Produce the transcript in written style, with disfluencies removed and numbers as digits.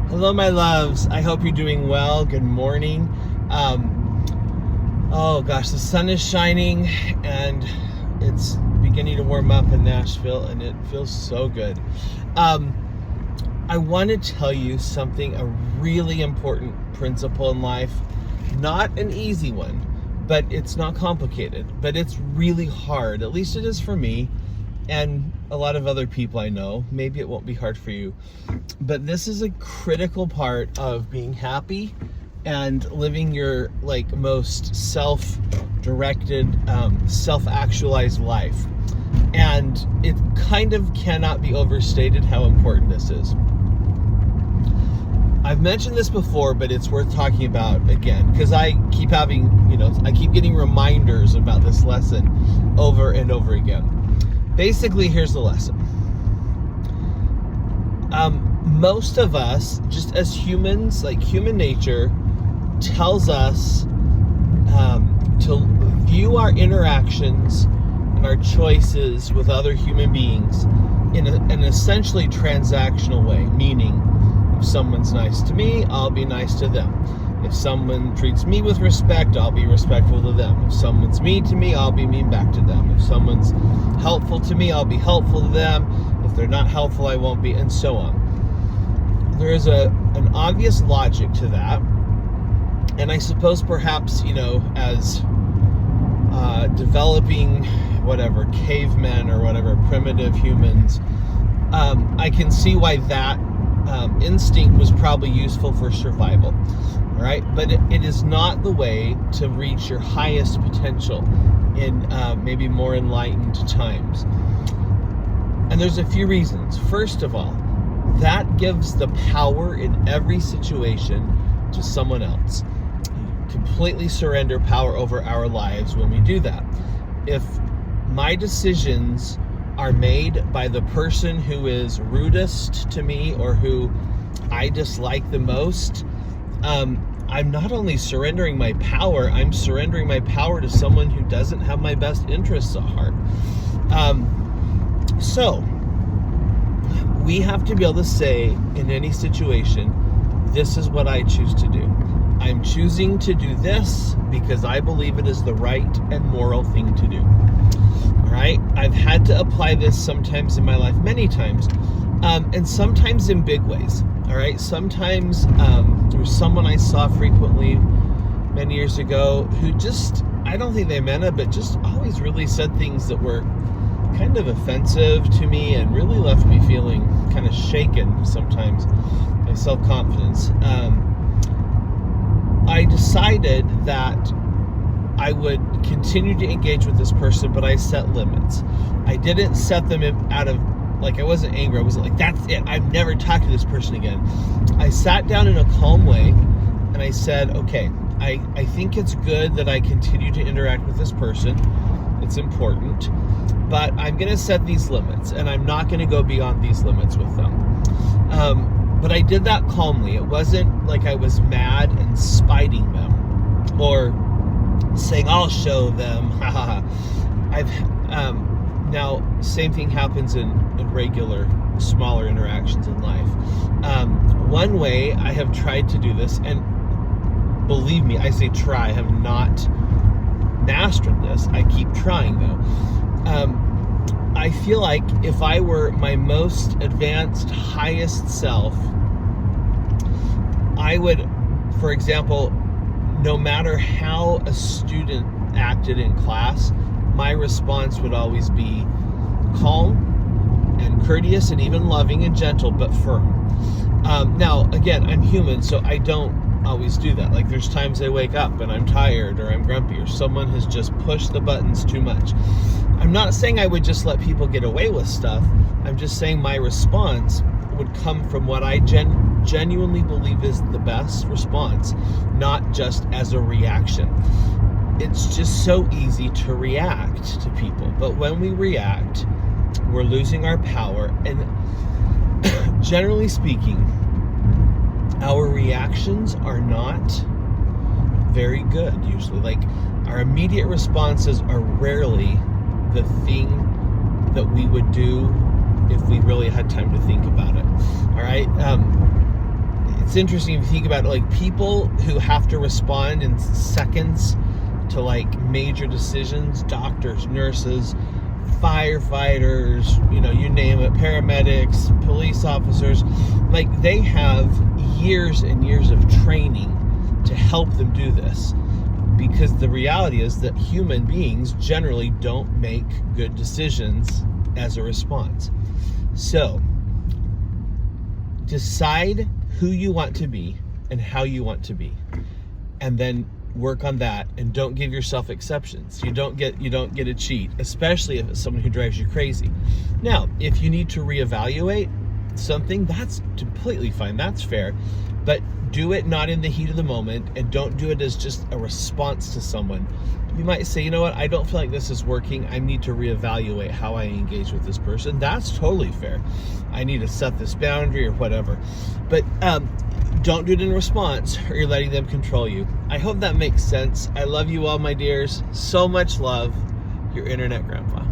Hello, my loves. I hope you're doing well. Good morning. Oh gosh, the sun is shining and it's beginning to warm up in Nashville, and it feels so good. I want to tell you something, a really important principle in life. Not an easy one, but it's not complicated, but it's really hard. At least it is for me and a lot of other people I know. Maybe it won't be hard for you, but this is a critical part of being happy and living your most self-directed, self-actualized life. And it kind of cannot be overstated how important this is. I've mentioned this before, but it's worth talking about again because I keep getting reminders about this lesson over and over again. Basically, here's the lesson. Most of us, just as humans, human nature tells us to view our interactions and our choices with other human beings in an essentially transactional way, meaning if someone's nice to me, I'll be nice to them. If someone treats me with respect, I'll be respectful to them. If someone's mean to me, I'll be mean back to them. If someone's helpful to me, I'll be helpful to them. If they're not helpful, I won't be, and so on. There is an obvious logic to that. And I suppose perhaps, as developing cavemen or primitive humans, I can see why that instinct was probably useful for survival, right? But it is not the way to reach your highest potential in maybe more enlightened times. And there's a few reasons. First of all, that gives the power in every situation to someone else. We completely surrender power over our lives when we do that. If my decisions are made by the person who is rudest to me or who I dislike the most, I'm not only surrendering my power, I'm surrendering my power to someone who doesn't have my best interests at heart. So we have to be able to say in any situation, this is what I choose to do. I'm choosing to do this because I believe it is the right and moral thing to do. All right? I've had to apply this sometimes in my life, many times, and sometimes in big ways. All right? Sometimes there was someone I saw frequently many years ago who just, I don't think they meant it, but just always really said things that were kind of offensive to me and really left me feeling kind of shaken sometimes, my self-confidence. I decided that I would continue to engage with this person, but I set limits. I didn't set them out of, I wasn't angry. I wasn't like, that's it, I'm never talking to this person again. I sat down in a calm way and I said, okay, I think it's good that I continue to interact with this person. It's important, but I'm going to set these limits and I'm not going to go beyond these limits with them. But I did that calmly. It wasn't like I was mad and spiting them or saying, I'll show them. Now, same thing happens in regular, smaller interactions in life. One way I have tried to do this, and believe me, I say try, I have not mastered this. I keep trying though. I feel like if I were my most advanced, highest self, I would, for example, no matter how a student acted in class, my response would always be calm and courteous and even loving and gentle, but firm. Now, again, I'm human, so I don't always do that. There's times I wake up and I'm tired or I'm grumpy or someone has just pushed the buttons too much. I'm not saying I would just let people get away with stuff. I'm just saying my response would come from what I genuinely believe is the best response, not just as a reaction. It's just so easy to react to people, but when we react, we're losing our power, and generally speaking, our reactions are not very good usually. Our immediate responses are rarely the thing that we would do if we really had time to think about it. All right. it's interesting if you think about it, like people who have to respond in seconds to like major decisions, doctors, nurses, firefighters, you name it, paramedics, police officers, like they have years and years of training to help them do this, because the reality is that human beings generally don't make good decisions as a response. So decide who you want to be and how you want to be, and then work on that, and don't give yourself exceptions. You don't get a cheat, especially if it's someone who drives you crazy. Now, if you need to reevaluate something, that's completely fine. That's fair. But do it not in the heat of the moment, and don't do it as just a response to someone. You might say, you know what, I don't feel like this is working. I need to reevaluate how I engage with this person. That's totally fair. I need to set this boundary or whatever. But don't do it in response, or you're letting them control you. I hope that makes sense. I love you all, my dears. So much love. Your internet grandpa.